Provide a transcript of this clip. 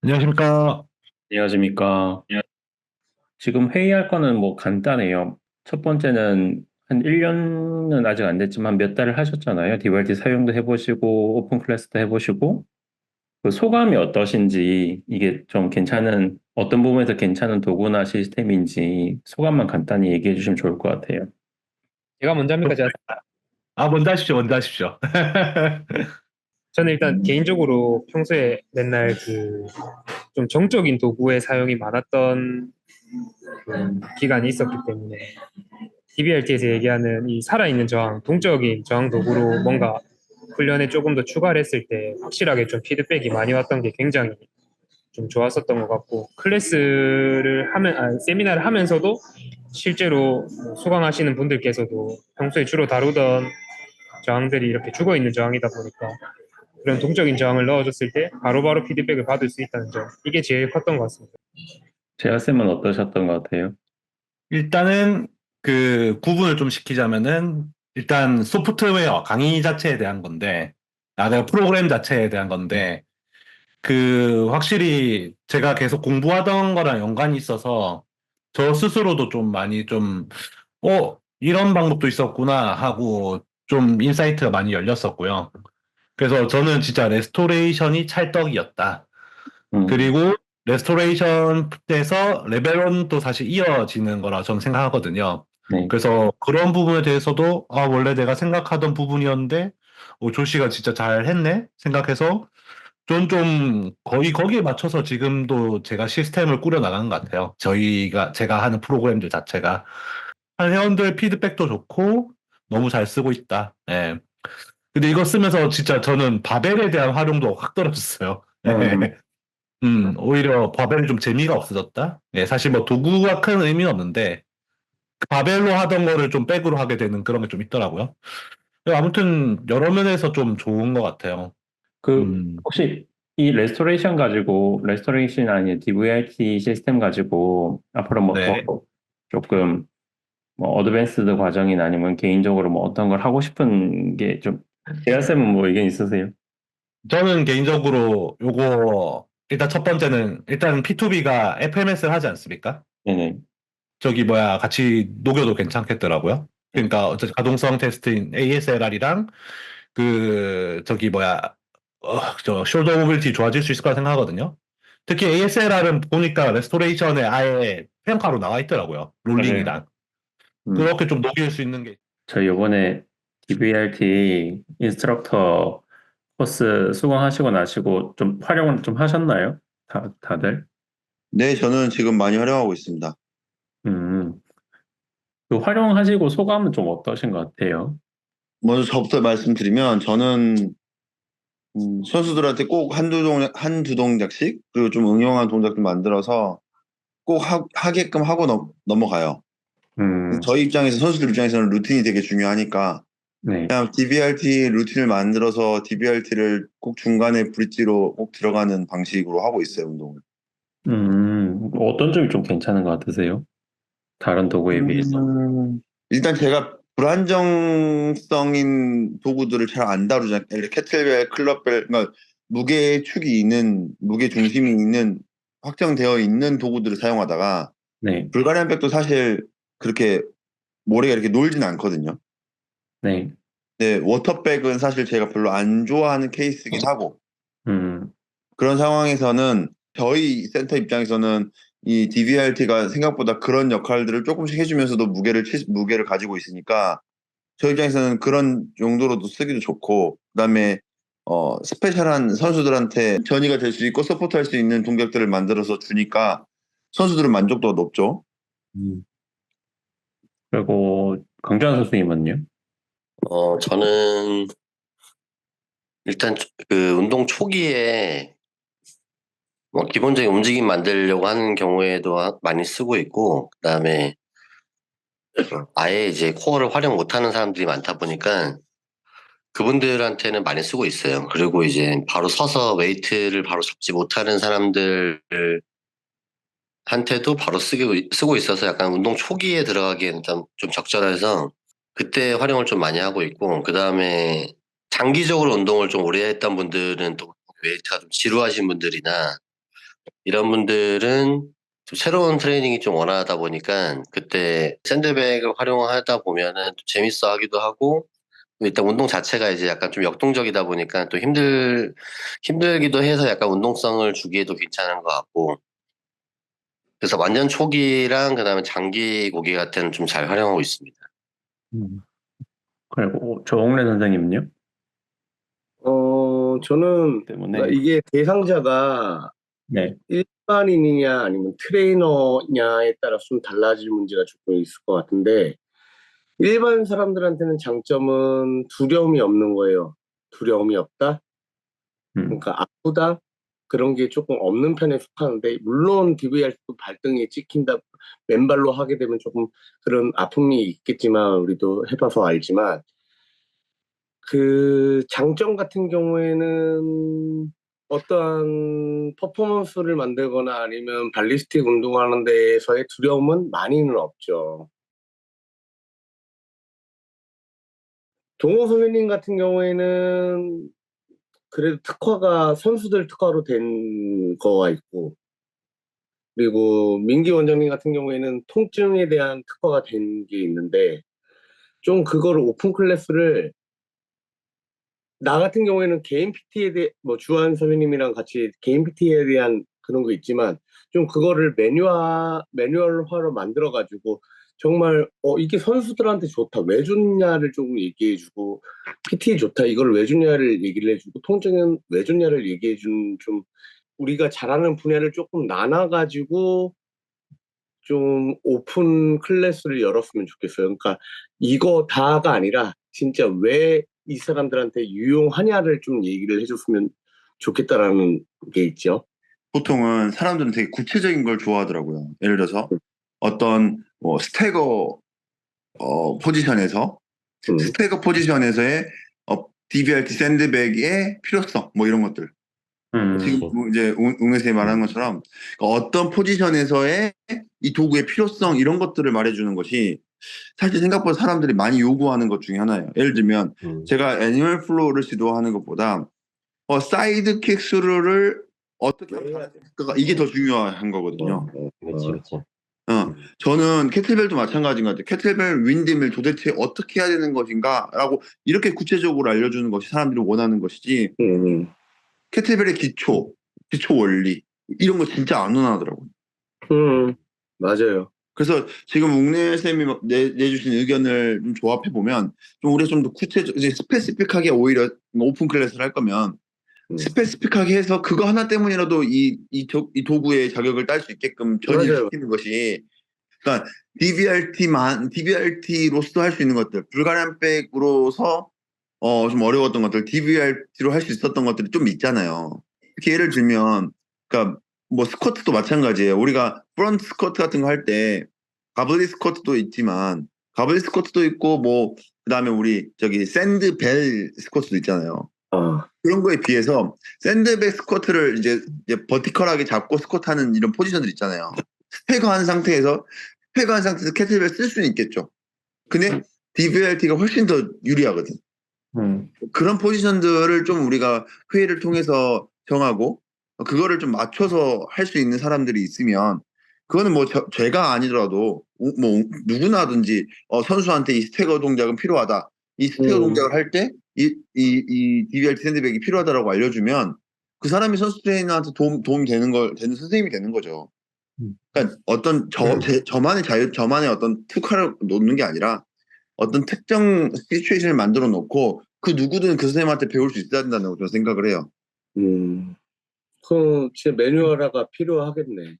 안녕하십니까. 안녕하십니까. 지금 회의할 거는 뭐 간단해요. 첫 번째는 한 1년은 아직 안 됐지만 몇 달을 하셨잖아요. DYT 사용도 해보시고, 오픈 클래스도 해보시고, 그 소감이 어떠신지, 이게 좀 괜찮은, 어떤 부분에서 괜찮은 도구나 시스템인지 소감만 간단히 얘기해 주시면 좋을 것 같아요. 제가 먼저 합니까? 먼저 하십시오, 먼저 하십시오. 저는 일단 개인적으로 평소에 맨날 그 좀 정적인 도구의 사용이 많았던 기간이 있었기 때문에 DBRT에서 얘기하는 이 살아있는 저항, 동적인 저항 도구로 뭔가 훈련에 조금 더 추가를 했을 때 확실하게 좀 피드백이 많이 왔던 게 굉장히 좀 좋았었던 것 같고 클래스를 하면 세미나를 하면서도 실제로 뭐 수강하시는 분들께서도 평소에 주로 다루던 저항들이 이렇게 죽어 있는 저항이다 보니까 그런 동적인 저항을 넣어줬을 때 바로바로 피드백을 받을 수 있다는 점 이게 제일 컸던 것 같습니다. 제아쌤은 어떠셨던 것 같아요? 일단은 그 구분을 좀 시키자면은 일단 소프트웨어 강의 자체에 대한 건데, 내가 프로그램 자체에 대한 건데, 그 확실히 제가 계속 공부하던 거랑 연관이 있어서 저 스스로도 좀 많이 좀, 이런 방법도 있었구나 하고 좀 인사이트가 많이 열렸었고요. 그래서 저는 진짜 레스토레이션이 찰떡이었다. 음, 그리고 레스토레이션에서 레벨론도 사실 이어지는 거라 저는 생각하거든요. 네. 그래서 그런 부분에 대해서도 원래 내가 생각하던 부분이었는데 조시가 진짜 잘했네 생각해서 좀 거의 거기에 맞춰서 지금도 제가 시스템을 꾸려 나가는 것 같아요. 제가 하는 프로그램들 자체가 한 회원들 피드백도 좋고 너무 잘 쓰고 있다. 예. 근데 이거 쓰면서 진짜 저는 바벨에 대한 활용도 확 떨어졌어요. 음, 오히려 바벨이 좀 재미가 없어졌다? 예, 사실 뭐 도구가 큰 의미는 없는데, 바벨로 하던 거를 좀 백으로 하게 되는 그런 게 좀 있더라고요. 아무튼, 여러 면에서 좀 좋은 것 같아요. 그, 음, 혹시 이 레스토레이션 가지고, 레스토레이션 아니 DVRT 시스템 가지고 앞으로 뭐 더 네. 조금 뭐 어드밴스드 과정이나 아니면 개인적으로 뭐 어떤 걸 하고 싶은 게 좀, 제아쌤은 뭐 의견 있으세요? 저는 개인적으로 일단 첫 번째는, 일단 P2B가 FMS를 하지 않습니까? 네네. 저기 뭐야, 같이 녹여도 괜찮겠더라고요. 그러니까 어차피 가동성 테스트인 ASLR이랑 저기 뭐야, 저 숄더 모빌티 좋아질 수 있을 거라 생각하거든요. 특히 ASLR은 보니까 레스토레이션에 아예 평가로 나와 있더라고요. 맞아요. 롤링이랑. 음, 그렇게 좀 녹일 수 있는 게. 저 요번에 DVRT 인스트럭터 코스 수강하시고 나시고 좀 활용을 좀 하셨나요? 다들? 네, 저는 지금 많이 활용하고 있습니다. 음, 그 활용하시고 소감은 좀 어떠신 것 같아요? 먼저 저부터 말씀드리면 저는 선수들한테 꼭 한두 동작씩 그리고 좀 응용한 동작들 만들어서 꼭 하게끔 하고 넘어가요. 음, 저희 입장에서 선수들 입장에서는 루틴이 되게 중요하니까 네. 그냥 DBRT 루틴을 만들어서 DBRT를 꼭 중간에 브릿지로 꼭 들어가는 방식으로 하고 있어요, 운동을. 어떤 점이 좀 괜찮은 것 같으세요? 다른 도구에 비해서? 일단 제가 불안정성인 도구들을 잘 안 다루잖아요. 이렇게 캐틀벨, 클럽벨, 그러니까 무게 중심이 있는 확정되어 있는 도구들을 사용하다가 네, 불가리안 백도 사실 그렇게 모래가 이렇게 놀진 않거든요. 네. 네, 워터백은 사실 제가 별로 안 좋아하는 케이스긴 하고 음, 그런 상황에서는 저희 센터 입장에서는 이 DVRT가 생각보다 그런 역할들을 조금씩 해주면서도 무게를 가지고 있으니까 저희 입장에서는 그런 용도로도 쓰기도 좋고, 그다음에 스페셜한 선수들한테 전이가 될 수 있고 서포트할 수 있는 동작들을 만들어서 주니까 선수들은 만족도가 높죠. 음. 그리고 강주한 선수님은요? 저는 일단 그 운동 초기에 뭐 기본적인 움직임 만들려고 하는 경우에도 많이 쓰고 있고, 그다음에 아예 이제 코어를 활용 못하는 사람들이 많다 보니까 그분들한테는 많이 쓰고 있어요. 그리고 이제 바로 서서 웨이트를 바로 잡지 못하는 사람들한테도 바로 쓰고 있어서 약간 운동 초기에 들어가기에는 좀 적절해서 그때 활용을 좀 많이 하고 있고, 그다음에 장기적으로 운동을 좀 오래 했던 분들은 또 웨이트가 좀 지루하신 분들이나 이런 분들은 좀 새로운 트레이닝이 좀 원하다 보니까 그때 샌드백을 활용하다 보면은 또 재밌어 하기도 하고 일단 운동 자체가 이제 약간 좀 역동적이다 보니까 또 힘들기도 해서 약간 운동성을 주기에도 괜찮은 것 같고 그래서 완전 초기랑 그다음에 장기 고기 같은 좀 잘 활용하고 있습니다. 그리고 조홍래 선생님은요? 저는 때문에 이게 대상자가 네. 일반인이냐 아니면 트레이너냐에 따라 좀 달라질 문제가 조금 있을 것 같은데, 일반 사람들한테는 장점은 두려움이 없는 거예요. 두려움이 없다? 음. 그러니까 아프다? 그런 게 조금 없는 편에 속하는데, 물론 DVR도 발등에 찍힌다, 맨발로 하게 되면 조금 그런 아픔이 있겠지만, 우리도 해봐서 알지만, 그 장점 같은 경우에는 어떠한 퍼포먼스를 만들거나 아니면 발리스틱 운동하는 데에서의 두려움은 많이는 없죠. 동호 선생님 같은 경우에는 그래도 특화가 선수들 특화로 된 거가 있고, 그리고 민기 원장님 같은 경우에는 통증에 대한 특화가 된 게 있는데, 좀 그거를 오픈 클래스를, 나 같은 경우에는 개인 PT에 대해, 뭐, 주한 선생님이랑 같이 개인 PT에 대한 그런 거 있지만, 좀 그거를 매뉴얼화로 만들어가지고, 정말, 이게 선수들한테 좋다. 왜 좋냐를 조금 얘기해주고, PT 좋다. 이걸 왜 좋냐를 얘기를 해주고, 통증은 왜 좋냐를 얘기해주는 좀, 우리가 잘하는 분야를 조금 나눠가지고, 좀 오픈 클래스를 열었으면 좋겠어요. 그러니까 이거 다가 아니라 진짜 왜 이 사람들한테 유용하냐를 좀 얘기를 해줬으면 좋겠다라는 게 있죠. 보통은 사람들은 되게 구체적인 걸 좋아하더라고요. 예를 들어서 어떤 뭐 스태거 포지션에서 음. 스태거 포지션에서의 DBRT 샌드백의 필요성 뭐 이런 것들. 지금 뭐 이제 웅혜 쌤이 말하는 것처럼 어떤 포지션에서의 이 도구의 필요성 이런 것들을 말해주는 것이 사실 생각보다 사람들이 많이 요구하는 것 중에 하나예요. 예를 들면 제가 애니멀 플로우를 시도하는 것보다 사이드 킥 스루를 어떻게 하면 잘할까 이게 더 중요한 거거든요. 그렇지. 저는 캐틀벨도 마찬가지인 것 같아요. 캐틀벨 윈드밀 도대체 어떻게 해야 되는 것인가라고 이렇게 구체적으로 알려주는 것이 사람들이 원하는 것이지 캐틀벨의 기초 원리 이런 거 진짜 안 원하더라고요. 맞아요. 그래서 지금 웅래 쌤이 내주신 의견을 좀 조합해 보면 좀 우리가 좀 더 구체적, 이제 스페시픽하게 오히려 오픈 클래스를 할 거면 스페시픽하게 해서 그거 하나 때문이라도 이 도구의 자격을 딸 수 있게끔 전이시키는 것이, 그러니까 DBRT로서 할 수 있는 것들, 불가리안 백으로서 좀 어려웠던 것들, DBRT로 할 수 있었던 것들이 좀 있잖아요. 이렇게 예를 들면, 그러니까 뭐 스쿼트도 마찬가지예요. 우리가 프론트 스쿼트 같은 거 할 때 가블리 스쿼트도 있지만 가블리 스쿼트도 있고 뭐 그다음에 우리 저기 샌드벨 스쿼트도 있잖아요. 그런 거에 비해서 샌드백 스쿼트를 이제 버티컬하게 잡고 스쿼트하는 이런 포지션들 있잖아요. 스태거한 상태에서 캐틀벨 쓸 수는 있겠죠. 근데 DBRT가 훨씬 더 유리하거든. 그런 포지션들을 좀 우리가 회의를 통해서 정하고 그거를 좀 맞춰서 할 수 있는 사람들이 있으면, 그거는 뭐 제가 아니더라도 뭐 누구나든지 선수한테 이 스태거 동작은 필요하다. 이 스태거 동작을 할 때 이 DBRT 샌드백이 필요하다라고 알려주면 그 사람이 선수 트레이너한테 도움 되는 선생님이 되는 거죠. 그러니까 어떤 저만의 어떤 특화를 놓는 게 아니라 어떤 특정 시츄에이션을 만들어 놓고 그 누구든 그 선생님한테 배울 수 있어야 된다고 저는 생각을 해요. 그럼 진짜 매뉴얼화가 필요하겠네.